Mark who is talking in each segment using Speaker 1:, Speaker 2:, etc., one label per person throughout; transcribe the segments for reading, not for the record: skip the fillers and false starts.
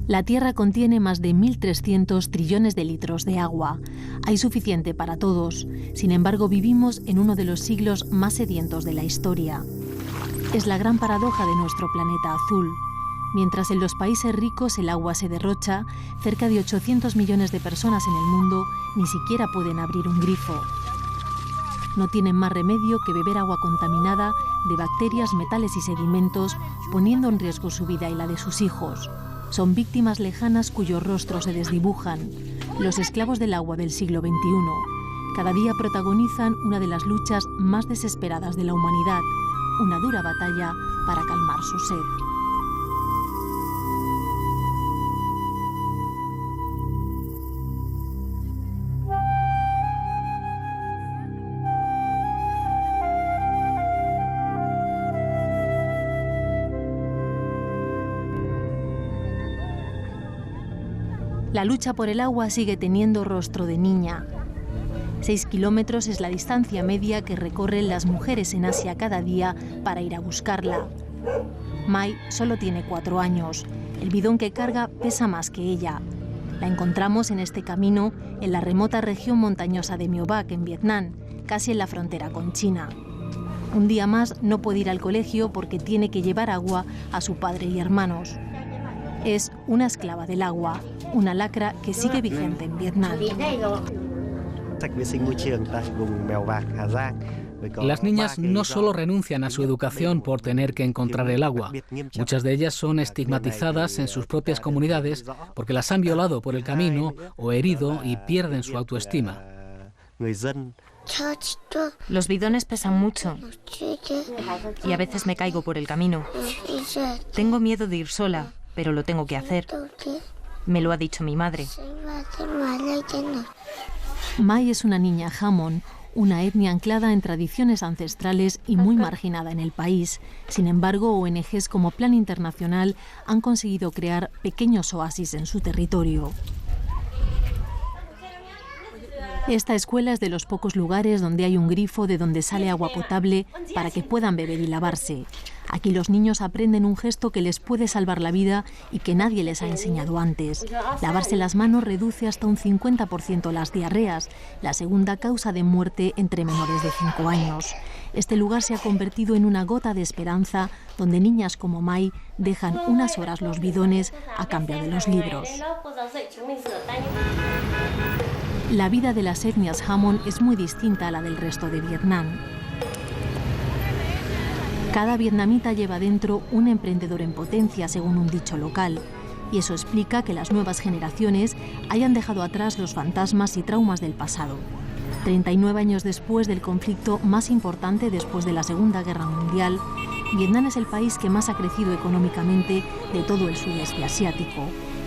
Speaker 1: La Tierra contiene más de 1.300 trillones de litros de agua. Hay suficiente para todos. Sin embargo, vivimos en uno de los siglos más sedientos de la historia. Es la gran paradoja de nuestro planeta azul. Mientras en los países ricos el agua se derrocha, cerca de 800 millones de personas en el mundo ni siquiera pueden abrir un grifo. No tienen más remedio que beber agua contaminada de bacterias, metales y sedimentos, poniendo en riesgo su vida y la de sus hijos. Son víctimas lejanas cuyos rostros se desdibujan, los esclavos del agua del siglo XXI. Cada día protagonizan una de las luchas más desesperadas de la humanidad, una dura batalla para calmar su sed. La lucha por el agua sigue teniendo rostro de niña. 6 kilómetros es la distancia media que recorren las mujeres en Asia cada día para ir a buscarla. Mai solo tiene 4 años. El bidón que carga pesa más que ella. La encontramos en este camino en la remota región montañosa de Mio Bac, en Vietnam, casi en la frontera con China. Un día más no puede ir al colegio porque tiene que llevar agua a su padre y hermanos. Es una esclava del agua, una lacra que sigue vigente en Vietnam.
Speaker 2: Las niñas no solo renuncian a su educación por tener que encontrar el agua. Muchas de ellas son estigmatizadas en sus propias comunidades porque las han violado por el camino o herido y pierden su autoestima.
Speaker 3: Los bidones pesan mucho y a veces me caigo por el camino. Tengo miedo de ir sola, pero lo tengo que hacer. Me lo ha dicho mi madre.
Speaker 1: Mai es una niña Hmong, una etnia anclada en tradiciones ancestrales y muy marginada en el país. Sin embargo, ONGs como Plan Internacional han conseguido crear pequeños oasis en su territorio. Esta escuela es de los pocos lugares donde hay un grifo de donde sale agua potable para que puedan beber y lavarse. Aquí los niños aprenden un gesto que les puede salvar la vida y que nadie les ha enseñado antes. Lavarse las manos reduce hasta un 50% las diarreas, la segunda causa de muerte entre menores de 5 años. Este lugar se ha convertido en una gota de esperanza donde niñas como Mai dejan unas horas los bidones a cambio de los libros. La vida de las etnias Hmong es muy distinta a la del resto de Vietnam. Cada vietnamita lleva dentro un emprendedor en potencia, según un dicho local, y eso explica que las nuevas generaciones hayan dejado atrás los fantasmas y traumas del pasado. 39 años después del conflicto más importante después de la Segunda Guerra Mundial, Vietnam es el país que más ha crecido económicamente de todo el sudeste asiático.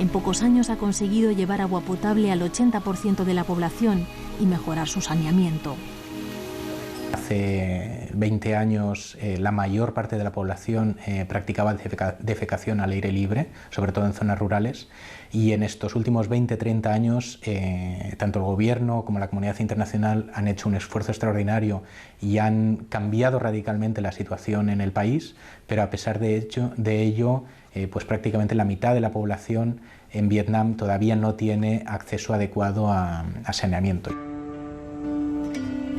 Speaker 1: En pocos años ha conseguido llevar agua potable al 80% de la población y mejorar su saneamiento.
Speaker 4: Hace 20 años la mayor parte de la población practicaba defecación al aire libre, sobre todo en zonas rurales, y en estos últimos 20-30 años tanto el gobierno como la comunidad internacional han hecho un esfuerzo extraordinario y han cambiado radicalmente la situación en el país, pero a pesar de ello pues prácticamente la mitad de la población en Vietnam todavía no tiene acceso adecuado a saneamiento.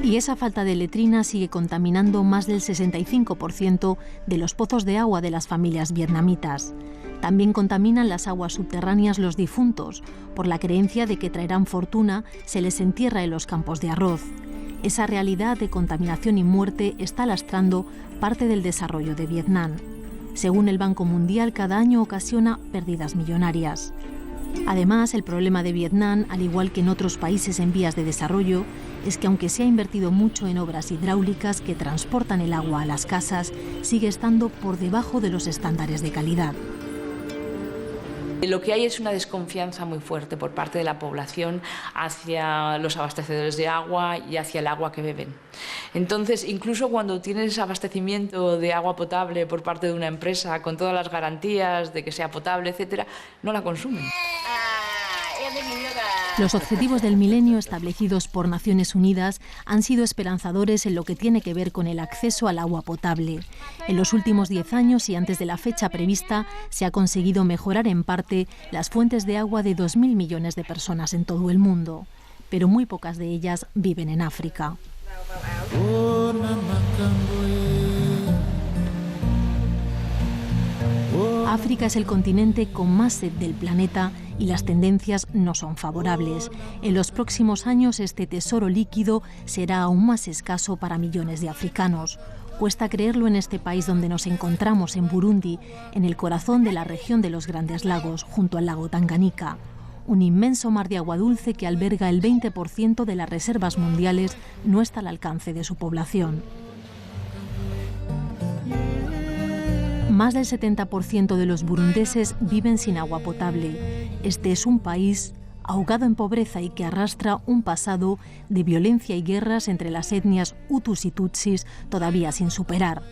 Speaker 1: Y esa falta de letrina sigue contaminando más del 65% de los pozos de agua de las familias vietnamitas. También contaminan las aguas subterráneas los difuntos, por la creencia de que traerán fortuna, se les entierra en los campos de arroz. Esa realidad de contaminación y muerte está lastrando parte del desarrollo de Vietnam. Según el Banco Mundial, cada año ocasiona pérdidas millonarias. Además, el problema de Vietnam, al igual que en otros países en vías de desarrollo, es que aunque se ha invertido mucho en obras hidráulicas que transportan el agua a las casas, sigue estando por debajo de los estándares de calidad.
Speaker 5: Lo que hay es una desconfianza muy fuerte por parte de la población hacia los abastecedores de agua y hacia el agua que beben. Entonces, incluso cuando tienes abastecimiento de agua potable por parte de una empresa con todas las garantías de que sea potable, etcétera, no la consumen.
Speaker 1: Los objetivos del milenio establecidos por Naciones Unidas han sido esperanzadores en lo que tiene que ver con el acceso al agua potable. En los últimos 10 años y antes de la fecha prevista, se ha conseguido mejorar en parte las fuentes de agua de 2.000 millones de personas en todo el mundo, pero muy pocas de ellas viven en África. África es el continente con más sed del planeta y las tendencias no son favorables. En los próximos años este tesoro líquido será aún más escaso para millones de africanos. Cuesta creerlo en este país donde nos encontramos, en Burundi, en el corazón de la región de los Grandes Lagos, junto al lago Tanganika. Un inmenso mar de agua dulce que alberga el 20% de las reservas mundiales no está al alcance de su población. Más del 70% de los burundeses viven sin agua potable. Este es un país ahogado en pobreza y que arrastra un pasado de violencia y guerras entre las etnias hutus y tutsis todavía sin superar.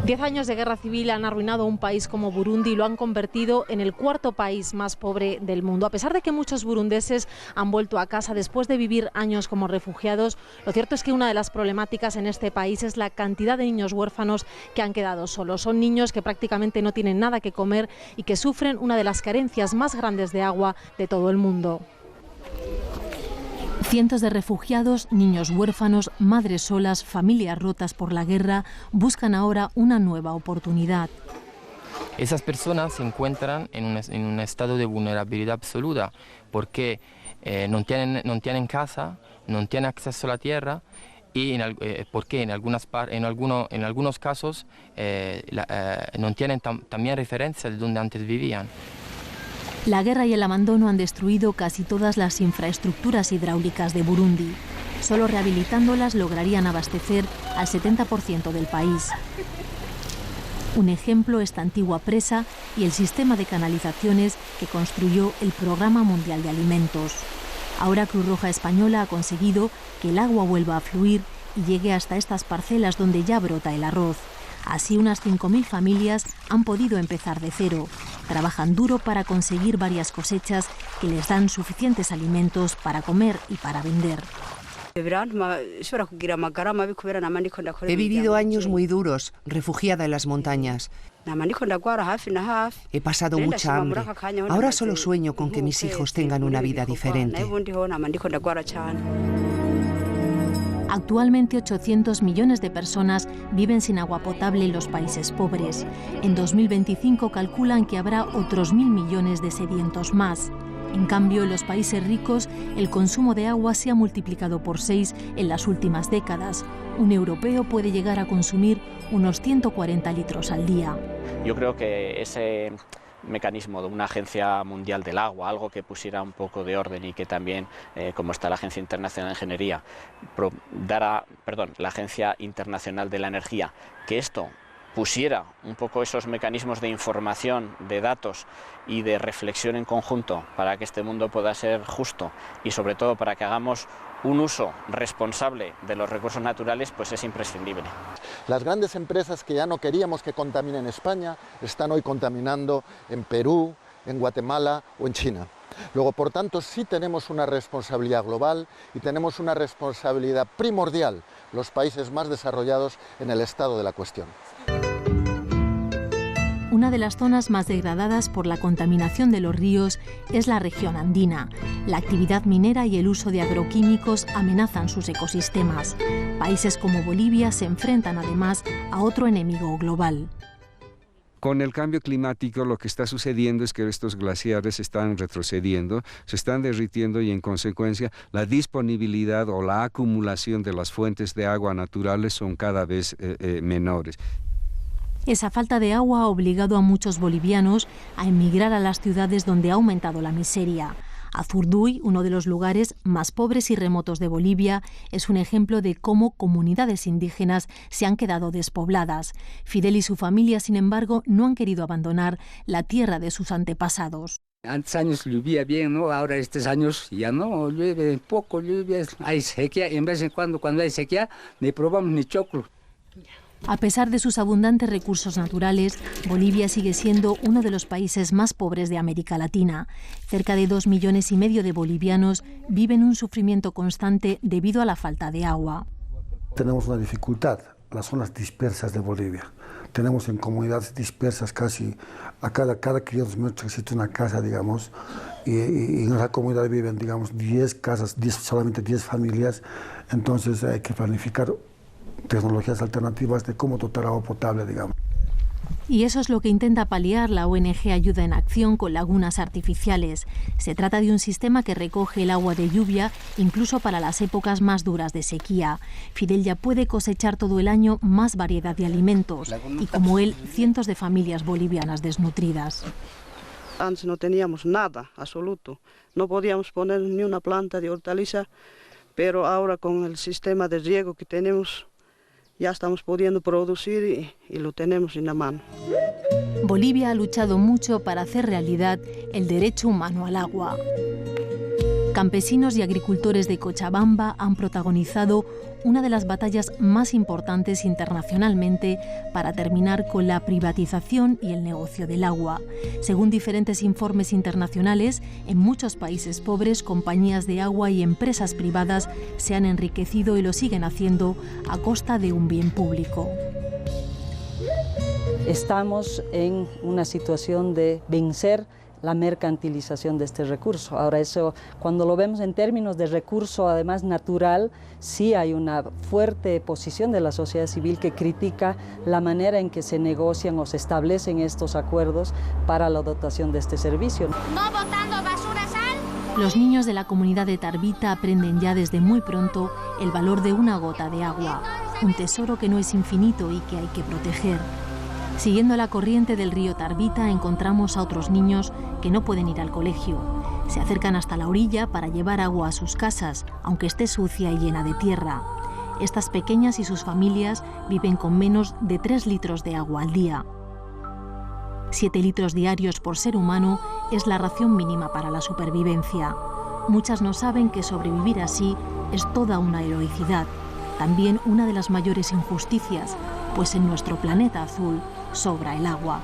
Speaker 6: 10 años de guerra civil han arruinado un país como Burundi y lo han convertido en el cuarto país más pobre del mundo. A pesar de que muchos burundeses han vuelto a casa después de vivir años como refugiados, lo cierto es que una de las problemáticas en este país es la cantidad de niños huérfanos que han quedado solos. Son niños que prácticamente no tienen nada que comer y que sufren una de las carencias más grandes de agua de todo el mundo.
Speaker 1: Cientos de refugiados, niños huérfanos, madres solas, familias rotas por la guerra, buscan ahora una nueva oportunidad.
Speaker 7: Esas personas se encuentran en un estado de vulnerabilidad absoluta porque no tienen casa, no tienen acceso a la tierra y porque en algunos casos no tienen también referencia de donde antes vivían.
Speaker 1: La guerra y el abandono han destruido casi todas las infraestructuras hidráulicas de Burundi. Solo rehabilitándolas lograrían abastecer al 70% del país. Un ejemplo, esta antigua presa y el sistema de canalizaciones que construyó el Programa Mundial de Alimentos. Ahora Cruz Roja Española ha conseguido que el agua vuelva a fluir y llegue hasta estas parcelas donde ya brota el arroz. Así unas 5.000 familias han podido empezar de cero. Trabajan duro para conseguir varias cosechas que les dan suficientes alimentos para comer y para vender.
Speaker 8: He vivido años muy duros, refugiada en las montañas. He pasado mucha hambre. Ahora solo sueño con que mis hijos tengan una vida diferente.
Speaker 1: Actualmente 800 millones de personas viven sin agua potable en los países pobres. En 2025 calculan que habrá otros 1.000 millones de sedientos más. En cambio, en los países ricos, el consumo de agua se ha multiplicado por 6 en las últimas décadas. Un europeo puede llegar a consumir unos 140 litros al día.
Speaker 9: Yo creo que ese mecanismo de una agencia mundial del agua, algo que pusiera un poco de orden y que también, como está la Agencia Internacional de Ingeniería, la Agencia Internacional de la Energía, que esto pusiera un poco esos mecanismos de información, de datos y de reflexión en conjunto para que este mundo pueda ser justo y sobre todo para que hagamos un uso responsable de los recursos naturales, pues es imprescindible.
Speaker 10: Las grandes empresas que ya no queríamos que contaminen España están hoy contaminando en Perú, en Guatemala o en China. Luego, por tanto, sí tenemos una responsabilidad global y tenemos una responsabilidad primordial los países más desarrollados en el estado de la cuestión.
Speaker 1: Una de las zonas más degradadas por la contaminación de los ríos es la región andina. La actividad minera y el uso de agroquímicos amenazan sus ecosistemas. Países como Bolivia se enfrentan además a otro enemigo global.
Speaker 11: Con el cambio climático lo que está sucediendo es que estos glaciares están retrocediendo, se están derritiendo y en consecuencia la disponibilidad o la acumulación de las fuentes de agua naturales son cada vez menores.
Speaker 1: Esa falta de agua ha obligado a muchos bolivianos a emigrar a las ciudades donde ha aumentado la miseria. Azurduy, uno de los lugares más pobres y remotos de Bolivia, es un ejemplo de cómo comunidades indígenas se han quedado despobladas. Fidel y su familia, sin embargo, no han querido abandonar la tierra de sus antepasados.
Speaker 12: Antes años llovía bien, ¿no? Ahora estos años ya no, llueve poco, hay sequía. En vez de cuando hay sequía, ni probamos ni choclo.
Speaker 1: A pesar de sus abundantes recursos naturales, Bolivia sigue siendo uno de los países más pobres de América Latina. Cerca de 2,5 millones de bolivianos viven un sufrimiento constante debido a la falta de agua.
Speaker 13: Tenemos una dificultad, las zonas dispersas de Bolivia. Tenemos en comunidades dispersas casi a cada 500 metros existe una casa, digamos, y en esa comunidad viven, digamos, 10 casas, solamente 10 familias. Entonces hay que planificar tecnologías alternativas de cómo dotar agua potable, digamos.
Speaker 1: Y eso es lo que intenta paliar la ONG Ayuda en Acción con lagunas artificiales. Se trata de un sistema que recoge el agua de lluvia incluso para las épocas más duras de sequía. Fidel ya puede cosechar todo el año más variedad de alimentos y, como él, cientos de familias bolivianas desnutridas.
Speaker 14: Antes no teníamos nada, absoluto. No podíamos poner ni una planta de hortaliza, pero ahora con el sistema de riego que tenemos, ya estamos pudiendo producir y lo tenemos en la mano.
Speaker 1: Bolivia ha luchado mucho para hacer realidad el derecho humano al agua. Campesinos y agricultores de Cochabamba han protagonizado una de las batallas más importantes internacionalmente para terminar con la privatización y el negocio del agua. Según diferentes informes internacionales, en muchos países pobres, compañías de agua y empresas privadas se han enriquecido y lo siguen haciendo a costa de un bien público.
Speaker 15: Estamos en una situación de vencer la mercantilización de este recurso. Ahora eso, cuando lo vemos en términos de recurso además natural, sí hay una fuerte posición de la sociedad civil que critica la manera en que se negocian o se establecen estos acuerdos para la dotación de este servicio.
Speaker 16: No botando basura, sal.
Speaker 1: Los niños de la comunidad de Tarbita aprenden ya desde muy pronto el valor de una gota de agua, un tesoro que no es infinito y que hay que proteger. Siguiendo la corriente del río Tarbita encontramos a otros niños que no pueden ir al colegio. Se acercan hasta la orilla para llevar agua a sus casas, aunque esté sucia y llena de tierra. Estas pequeñas y sus familias viven con menos de 3 litros de agua al día. 7 litros diarios por ser humano es la ración mínima para la supervivencia. Muchas no saben que sobrevivir así es toda una heroicidad, también una de las mayores injusticias, pues en nuestro planeta azul sobra el agua.